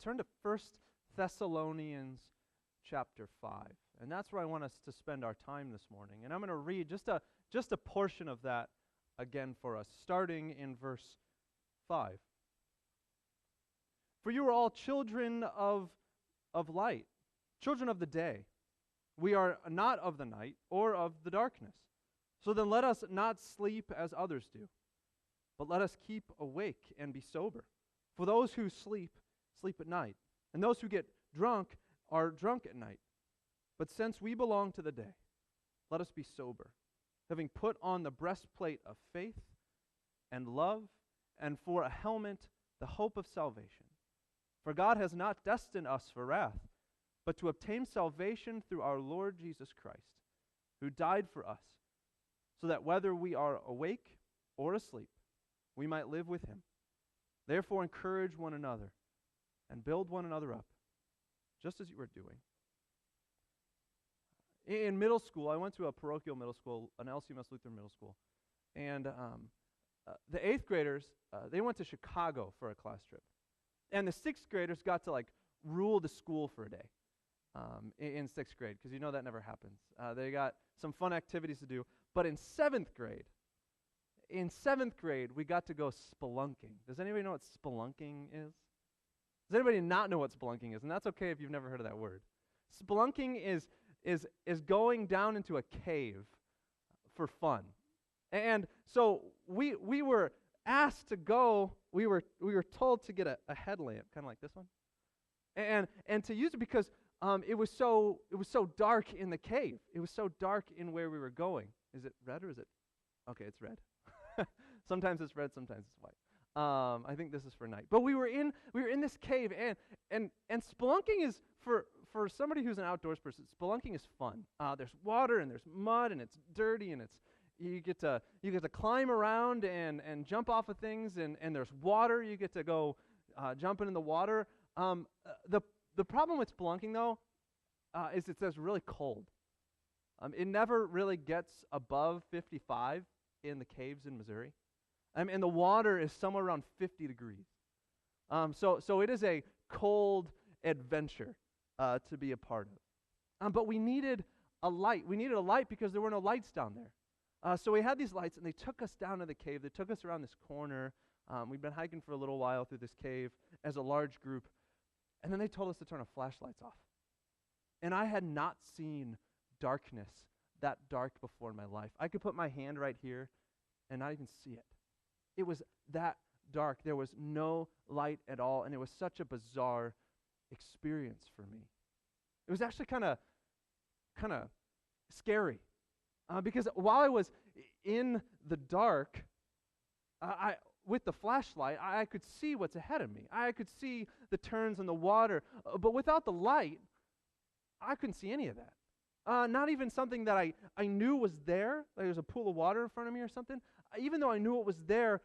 Turn to 1 Thessalonians chapter 5. And that's where I want us to spend our time this morning. And I'm going to read just a portion of that again for us, starting in verse 5. For you are all children of light, children of the day. We are not of the night or of the darkness. So then let us not sleep as others do, but let us keep awake and be sober. For those who sleep, sleep at night, and those who get drunk are drunk at night. But since we belong to the day, let us be sober, having put on the breastplate of faith and love, and for a helmet, the hope of salvation. For God has not destined us for wrath, but to obtain salvation through our Lord Jesus Christ, who died for us, so that whether we are awake or asleep, we might live with him. Therefore encourage one another and build one another up, just as you are doing. In middle school, I went to a parochial middle school, an LCMS Lutheran middle school, and the 8th graders, they went to Chicago for a class trip. And the 6th graders got to rule the school for a day in 6th grade, because you know that never happens. They got some fun activities to do. But in 7th grade, we got to go spelunking. Does anybody know what spelunking is? Does anybody not know what spelunking is? And that's okay if you've never heard of that word. Spelunking is going down into a cave for fun. And so we were asked to go, we were told to get a headlamp, kind of like this one, and to use it because it was so dark in the cave. It was so dark in where we were going. Is it red or is it? Okay, it's red. Sometimes it's red, sometimes it's white. I think this is for night. But we were in this cave, and spelunking is for somebody who's an outdoors person. Spelunking is fun. There's water and there's mud and it's dirty and you get to climb around and jump off of things and there's water. You get to go jumping in the water. The problem with spelunking though is it's really cold. It never really gets above 55 in the caves in Missouri. And the water is somewhere around 50 degrees. So it is a cold adventure to be a part of. But we needed a light. We needed a light because there were no lights down there. So we had these lights, and they took us down to the cave. They took us around this corner. We'd been hiking for a little while through this cave as a large group. And then they told us to turn our flashlights off. And I had not seen darkness that dark before in my life. I could put my hand right here and not even see it. It was that dark. There was no light at all, and it was such a bizarre experience for me. It was actually kind of scary because while I was in the dark, with the flashlight, I could see what's ahead of me. I could see the turns in the water, but without the light, I couldn't see any of that. Not even something that I knew was there, like there was a pool of water in front of me or something. Even though I knew it was there,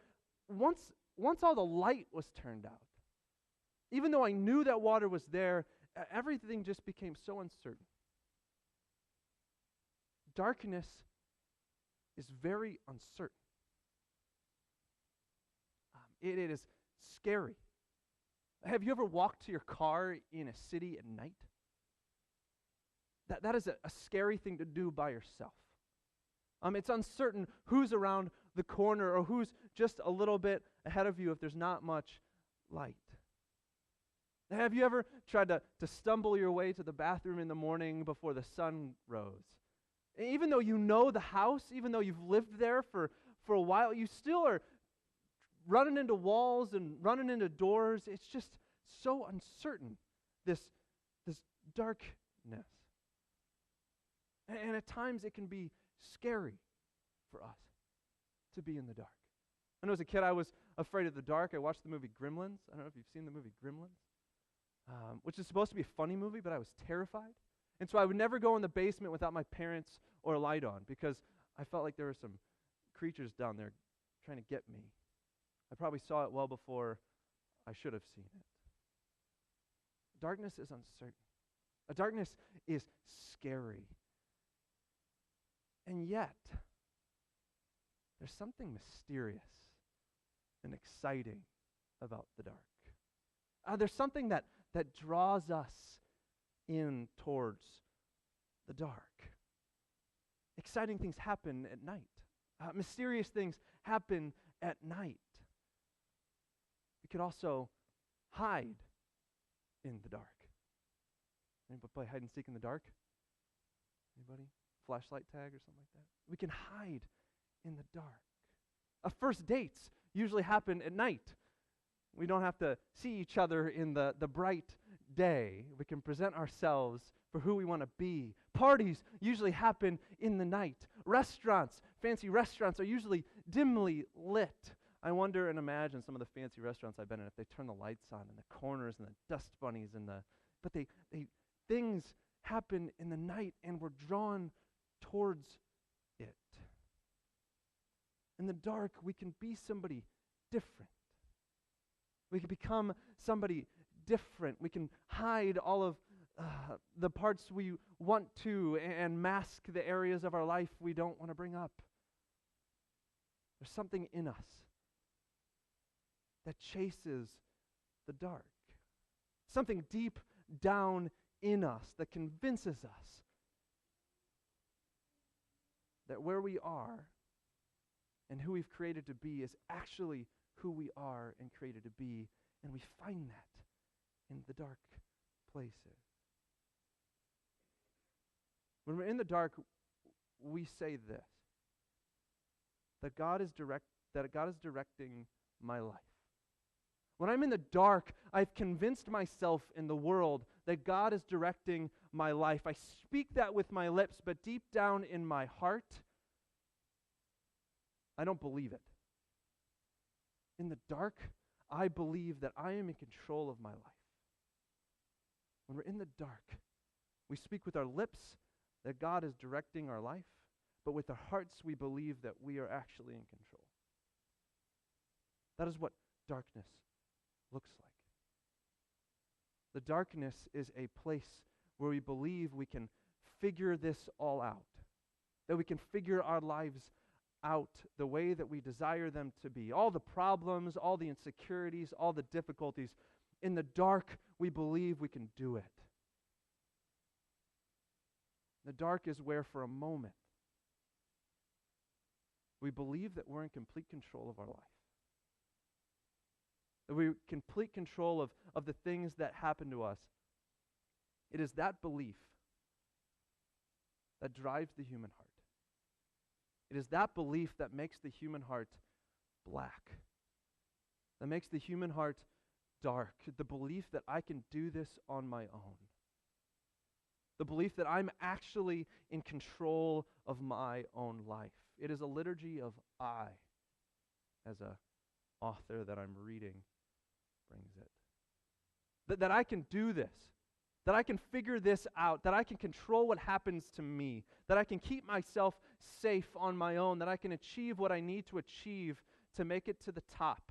once all the light was turned out, even though I knew that water was there, everything just became so uncertain. Darkness is very uncertain. It is scary. Have you ever walked to your car in a city at night? That is a scary thing to do by yourself. It's uncertain who's around the corner or who's just a little bit ahead of you if there's not much light. Have you ever tried to stumble your way to the bathroom in the morning before the sun rose? Even though you know the house, even though you've lived there for a while, you still are running into walls and running into doors. It's just so uncertain, this darkness. And at times it can be scary for us to be in the dark. I know as a kid I was afraid of the dark. I watched the movie Gremlins. I don't know if you've seen the movie Gremlins, which is supposed to be a funny movie, but I was terrified. And so I would never go in the basement without my parents or a light on because I felt like there were some creatures down there trying to get me. I probably saw it well before I should have seen it. Darkness is uncertain. Darkness is scary. And yet, there's something mysterious and exciting about the dark. There's something that that draws us in towards the dark. Exciting things happen at night. Mysterious things happen at night. We could also hide in the dark. Anybody play hide and seek in the dark? Anybody? Flashlight tag or something like that? We can hide in the dark. First dates usually happen at night. We don't have to see each other in the bright day. We can present ourselves for who we want to be. Parties usually happen in the night. Restaurants, fancy restaurants, are usually dimly lit. I wonder and imagine some of the fancy restaurants I've been in, if they turn the lights on in the corners and the dust bunnies and but things happen in the night and we're drawn towards it. In the dark, we can be somebody different. We can become somebody different. We can hide all of the parts we want to and mask the areas of our life we don't want to bring up. There's something in us that chases the dark. Something deep down in us that convinces us that where we are and who we've created to be is actually who we are and created to be, and we find that in the dark places. When we're in the dark, we say this, that God is directing my life. When I'm in the dark, I've convinced myself in the world that God is directing my life. I speak that with my lips, but deep down in my heart, I don't believe it. In the dark, I believe that I am in control of my life. When we're in the dark, we speak with our lips that God is directing our life, but with our hearts we believe that we are actually in control. That is what darkness looks like. The darkness is a place where we believe we can figure this all out, that we can figure our lives out the way that we desire them to be. All the problems, all the insecurities, all the difficulties. In the dark, we believe we can do it. The dark is where for a moment we believe that we're in complete control of our life. That we're in complete control of the things that happen to us. It is that belief that drives the human heart. It is that belief that makes the human heart black, that makes the human heart dark. The belief that I can do this on my own. The belief that I'm actually in control of my own life. It is a liturgy of I, as a author that I'm reading brings it. That I can do this. That I can figure this out, that I can control what happens to me, that I can keep myself safe on my own, that I can achieve what I need to achieve to make it to the top.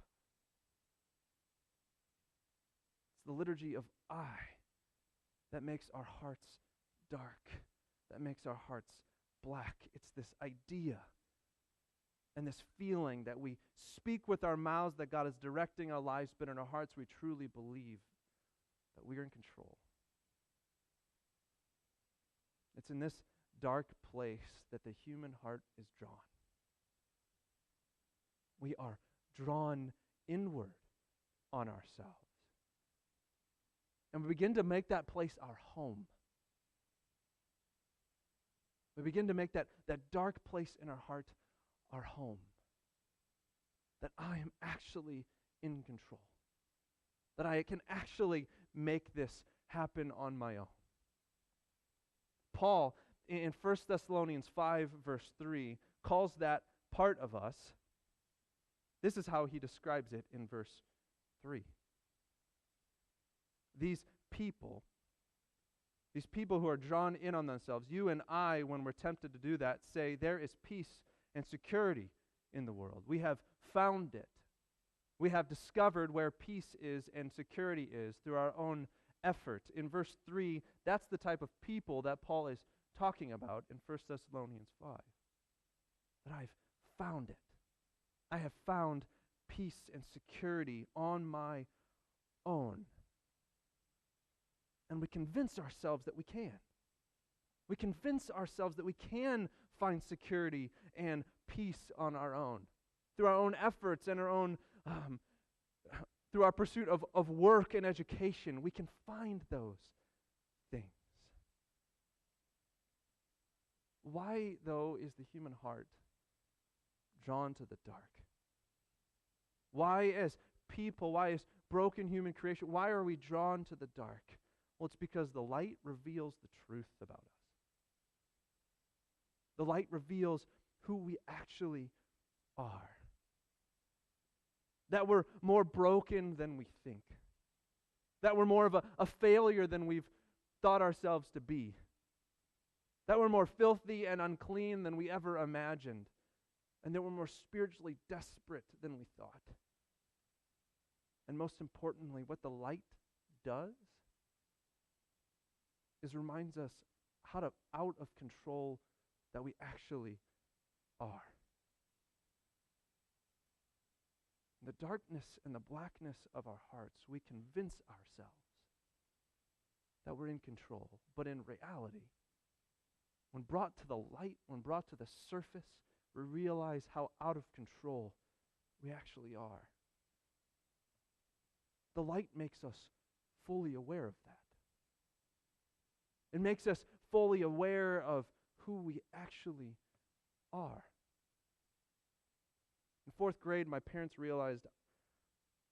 It's the liturgy of I that makes our hearts dark, that makes our hearts black. It's this idea and this feeling that we speak with our mouths that God is directing our lives, but in our hearts we truly believe that we are in control. It's in this dark place that the human heart is drawn. We are drawn inward on ourselves. And we begin to make that place our home. We begin to make that dark place in our heart our home. That I am actually in control. That I can actually make this happen on my own. Paul, in 1 Thessalonians 5, verse 3, calls that part of us. This is how he describes it in verse 3. These people who are drawn in on themselves, you and I, when we're tempted to do that, say there is peace and security in the world. We have found it. We have discovered where peace is and security is through our own effort. In verse 3, that's the type of people that Paul is talking about in 1 Thessalonians 5. That I've found it. I have found peace and security on my own. And we convince ourselves that we can. We convince ourselves that we can find security and peace on our own, through our own efforts and our own, through our pursuit of work and education. We can find those things. Why, though, is the human heart drawn to the dark? Why, as people, why, as broken human creation, why are we drawn to the dark? Well, it's because the light reveals the truth about us. The light reveals who we actually are. That we're more broken than we think. That we're more of a failure than we've thought ourselves to be. That we're more filthy and unclean than we ever imagined. And that we're more spiritually desperate than we thought. And most importantly, what the light does is reminds us how out of control that we actually are. In the darkness and the blackness of our hearts, we convince ourselves that we're in control. But in reality, when brought to the light, when brought to the surface, we realize how out of control we actually are. The light makes us fully aware of that. It makes us fully aware of who we actually are. In fourth grade, my parents realized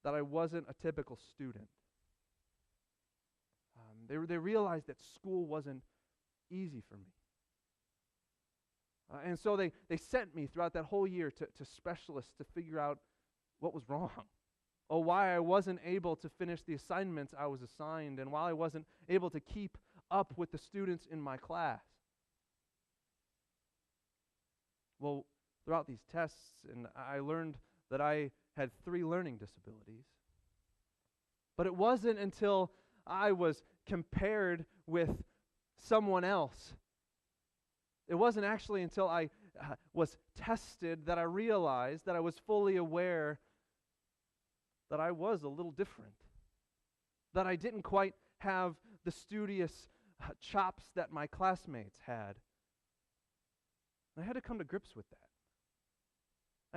that I wasn't a typical student. They realized that school wasn't easy for me. And so they sent me throughout that whole year to specialists to figure out what was wrong, or why I wasn't able to finish the assignments I was assigned, and why I wasn't able to keep up with the students in my class. Well, throughout these tests, and I learned that I had 3 learning disabilities. But it wasn't until I was compared with someone else. It wasn't actually until I was tested that I realized, that I was fully aware that I was a little different. That I didn't quite have the studious chops that my classmates had. And I had to come to grips with that.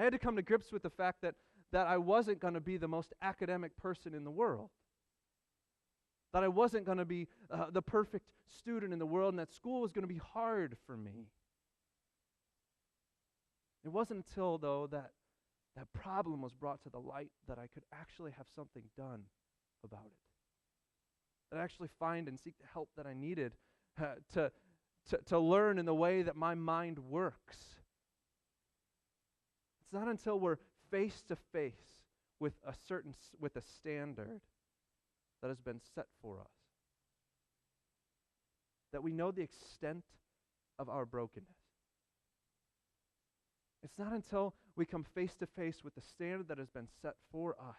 I had to come to grips with the fact that I wasn't going to be the most academic person in the world. That I wasn't going to be the perfect student in the world, and that school was going to be hard for me. It wasn't until, though, that problem was brought to the light that I could actually have something done about it. That I actually find and seek the help that I needed to learn in the way that my mind works. It's not until we're face to face with a standard that has been set for us that we know the extent of our brokenness. It's not until we come face to face with the standard that has been set for us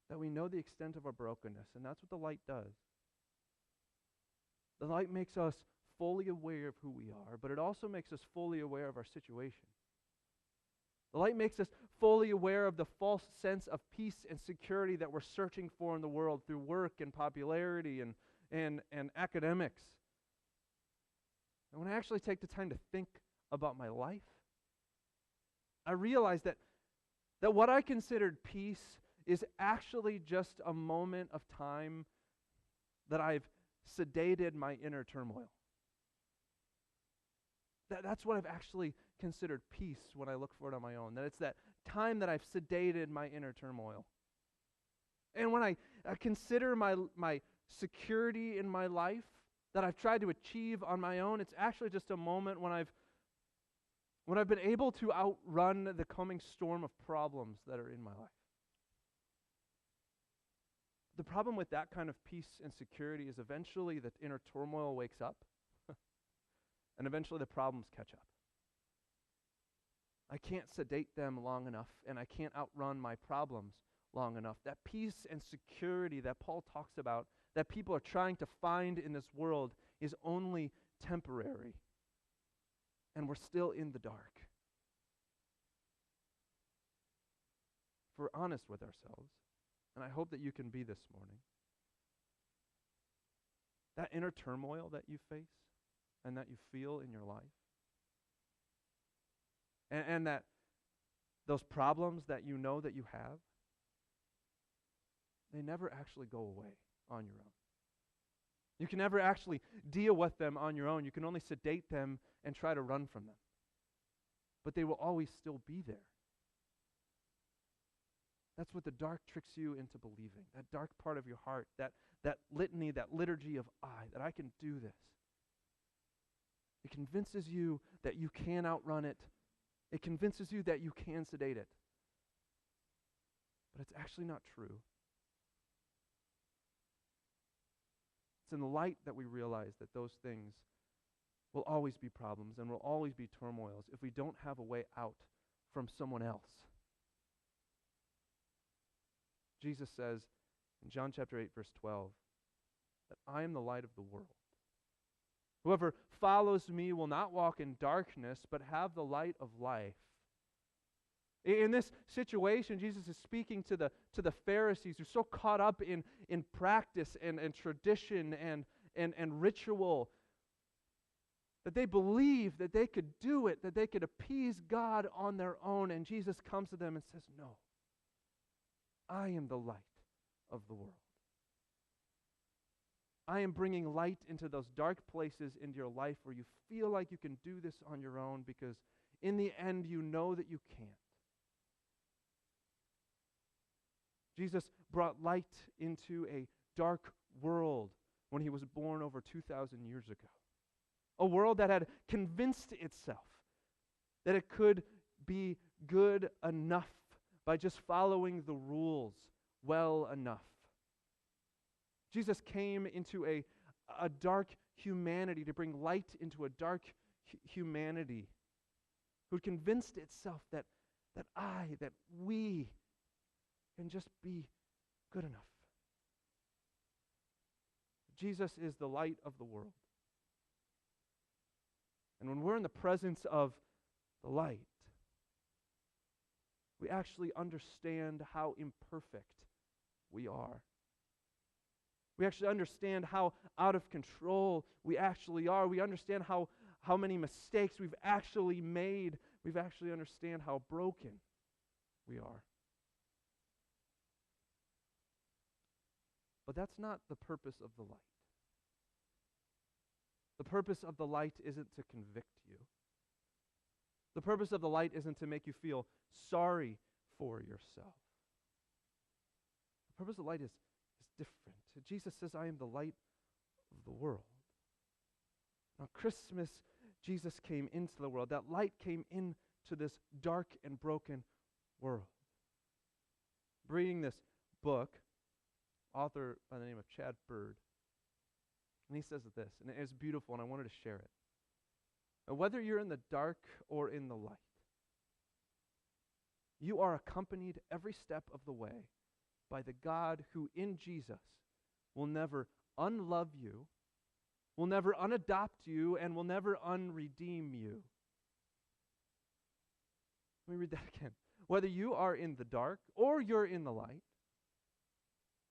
that we know the extent of our brokenness, and that's what the light does. The light makes us fully aware of who we are, but it also makes us fully aware of our situation. The light makes us fully aware of the false sense of peace and security that we're searching for in the world through work and popularity and academics. And when I actually take the time to think about my life, I realize that what I considered peace is actually just a moment of time that I've sedated my inner turmoil. That's what I've actually considered peace when I look for it on my own. That it's that time that I've sedated my inner turmoil. And when I consider my security in my life that I've tried to achieve on my own, it's actually just a moment when I've been able to outrun the coming storm of problems that are in my life. The problem with that kind of peace and security is eventually the inner turmoil wakes up, and eventually the problems catch up. I can't sedate them long enough, and I can't outrun my problems long enough. That peace and security that Paul talks about, that people are trying to find in this world, is only temporary. And we're still in the dark. If we're honest with ourselves, and I hope that you can be this morning, that inner turmoil that you face and that you feel in your life, and that those problems that you know that you have, they never actually go away on your own. You can never actually deal with them on your own. You can only sedate them and try to run from them. But they will always still be there. That's what the dark tricks you into believing. That dark part of your heart, that litany, that liturgy of I, that I can do this. It convinces you that you can outrun it. It convinces you that you can sedate it. But it's actually not true. It's in the light that we realize that those things will always be problems and will always be turmoils if we don't have a way out from someone else. Jesus says in John chapter 8, verse 12, that I am the light of the world. Whoever follows me will not walk in darkness, but have the light of life. In this situation, Jesus is speaking to the Pharisees who are so caught up in practice and tradition and ritual that they believe that they could do it, that they could appease God on their own. And Jesus comes to them and says, no, I am the light of the world. I am bringing light into those dark places into your life where you feel like you can do this on your own, because in the end you know that you can't. Jesus brought light into a dark world when he was born over 2,000 years ago. A world that had convinced itself that it could be good enough by just following the rules well enough. Jesus came into a dark humanity to bring light into a dark humanity who convinced itself that we can just be good enough. Jesus is the light of the world. And when we're in the presence of the light, we actually understand how imperfect we are. We actually understand how out of control we actually are. We understand how many mistakes we've actually made. We actually understand how broken we are. But that's not the purpose of the light. The purpose of the light isn't to convict you. The purpose of the light isn't to make you feel sorry for yourself. The purpose of the light is different. Jesus says, I am the light of the world. Now, Christmas, Jesus came into the world. That light came into this dark and broken world. Reading this book, author by the name of Chad Bird, and he says this, and it's beautiful, and I wanted to share it. Now, whether you're in the dark or in the light, you are accompanied every step of the way by the God who in Jesus will never unlove you, will never unadopt you, and will never unredeem you. Let me read that again. Whether you are in the dark or you're in the light,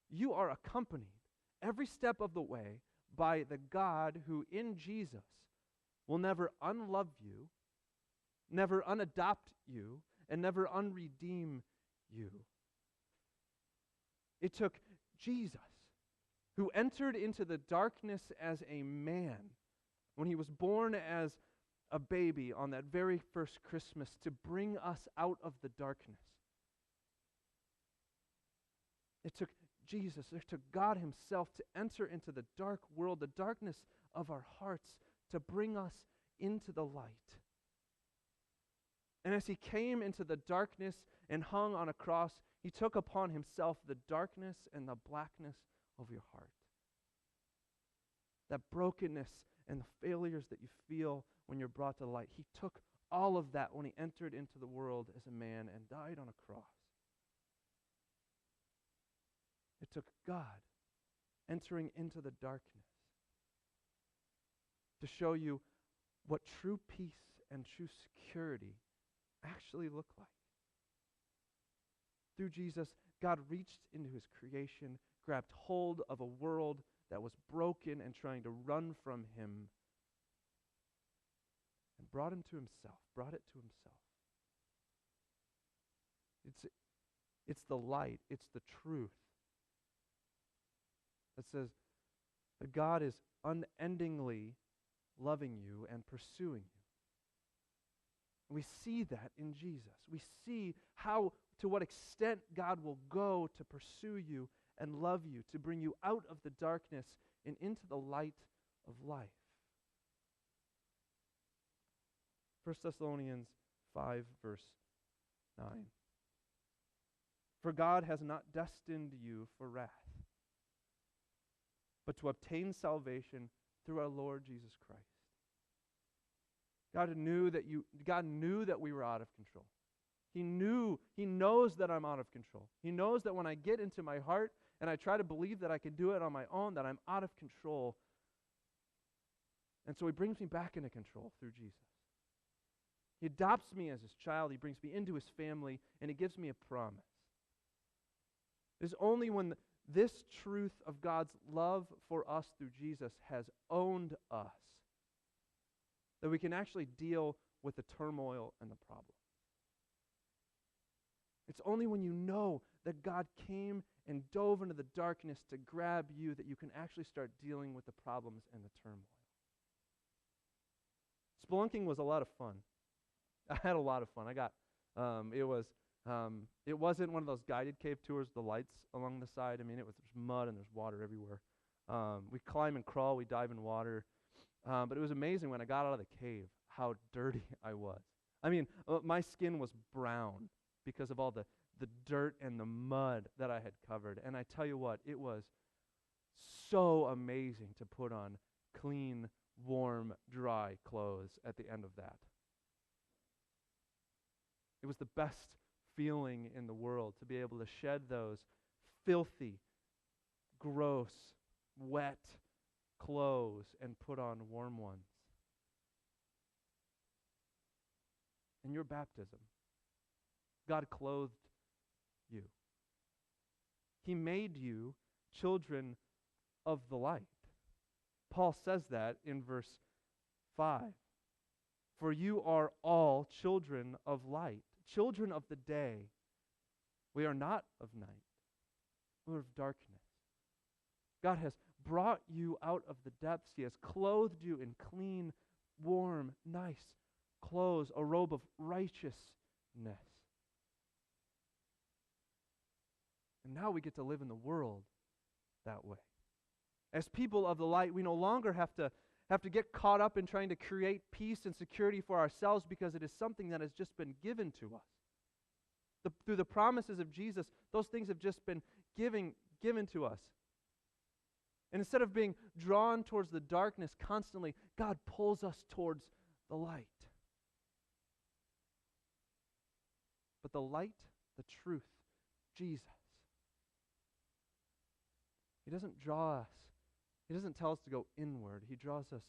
you are accompanied every step of the way by the God who in Jesus will never unlove you, never unadopt you, and never unredeem you. It took Jesus, who entered into the darkness as a man, when he was born as a baby on that very first Christmas, to bring us out of the darkness. It took Jesus, it took God himself to enter into the dark world, the darkness of our hearts, to bring us into the light. And as he came into the darkness and hung on a cross, he took upon himself the darkness and the blackness of your heart. That brokenness and the failures that you feel when you're brought to light. He took all of that when he entered into the world as a man and died on a cross. It took God entering into the darkness to show you what true peace and true security actually look like. Through Jesus, God reached into his creation, grabbed hold of a world that was broken and trying to run from him, and brought him to himself, brought it to himself. It's the light, it's the truth that says that God is unendingly loving you and pursuing you. We see that in Jesus. We see to what extent God will go to pursue you and love you, to bring you out of the darkness and into the light of life. 1 Thessalonians 5, verse 9. For God has not destined you for wrath, but to obtain salvation through our Lord Jesus Christ. God knew that we were out of control. He knows that I'm out of control. He knows that when I get into my heart and I try to believe that I can do it on my own, that I'm out of control. And so he brings me back into control through Jesus. He adopts me as his child. He brings me into his family, and he gives me a promise. It's only when this truth of God's love for us through Jesus has owned us that we can actually deal with the turmoil and the problem. It's only when you know that God came and dove into the darkness to grab you that you can actually start dealing with the problems and the turmoil. Spelunking was a lot of fun. I had a lot of fun. It wasn't one of those guided cave tours, the lights along the side. I mean, there's mud and there's water everywhere. We climb and crawl, we dive in water. But it was amazing when I got out of the cave how dirty I was. I mean, my skin was brown because of all the dirt and the mud that I had covered. And I tell you what, it was so amazing to put on clean, warm, dry clothes at the end of that. It was the best feeling in the world to be able to shed those filthy, gross, wet clothes and put on warm ones. In your baptism, God clothed you. He made you children of the light. Paul says that in verse 5. For you are all children of light, children of the day. We are not of night, we're of darkness. God has brought you out of the depths. He has clothed you in clean, warm, nice clothes, a robe of righteousness. And now we get to live in the world that way. As people of the light, we no longer have to get caught up in trying to create peace and security for ourselves because it is something that has just been given to us. Through the promises of Jesus, those things have just been given to us. And instead of being drawn towards the darkness constantly, God pulls us towards the light. But the light, the truth, Jesus. He doesn't draw us. He doesn't tell us to go inward. He draws us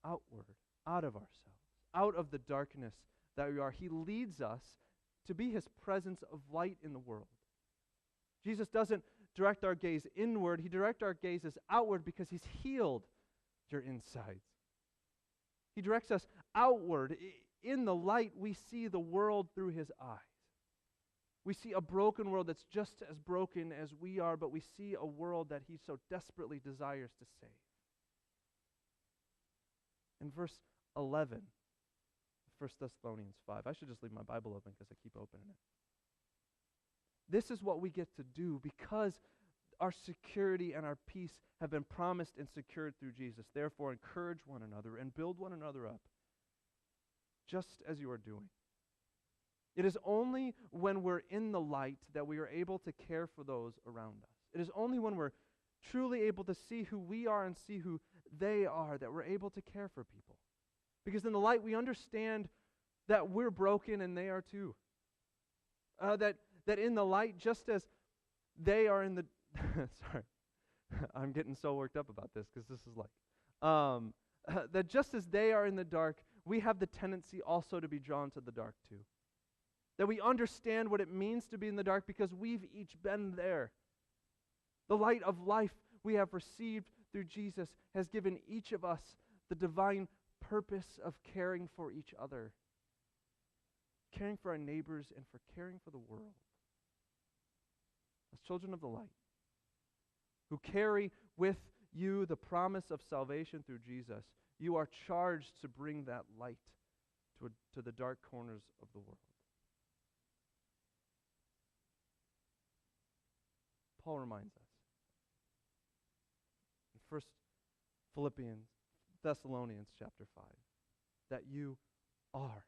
outward, out of ourselves, out of the darkness that we are. He leads us to be his presence of light in the world. Jesus doesn't direct our gaze inward. He directs our gazes outward because he's healed your insides. He directs us outward. In the light, we see the world through his eyes. We see a broken world that's just as broken as we are, but we see a world that he so desperately desires to save. In verse 11, 1 Thessalonians 5, I should just leave my Bible open because I keep opening it. This is what we get to do because our security and our peace have been promised and secured through Jesus. Therefore, encourage one another and build one another up, just as you are doing. It is only when we're in the light that we are able to care for those around us. It is only when we're truly able to see who we are and see who they are that we're able to care for people. Because in the light, we understand that we're broken and they are too. That in the light, just as they are in the... sorry, I'm getting so worked up about this because this is like... that just as they are in the dark, we have the tendency also to be drawn to the dark too. That we understand what it means to be in the dark because we've each been there. The light of life we have received through Jesus has given each of us the divine purpose of caring for each other, caring for our neighbors, and for caring for the world. As children of the light, who carry with you the promise of salvation through Jesus, you are charged to bring that light to the dark corners of the world. Paul reminds us in 1 Thessalonians chapter 5 that you are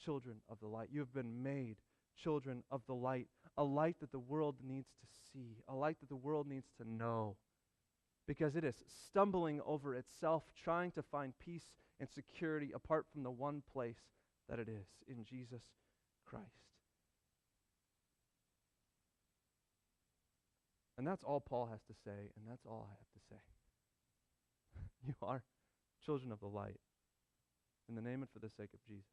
children of the light. You have been made children of the light, a light that the world needs to see, a light that the world needs to know, because it is stumbling over itself, trying to find peace and security apart from the one place that it is, in Jesus Christ. And that's all Paul has to say, and that's all I have to say. You are children of the light, in the name and for the sake of Jesus.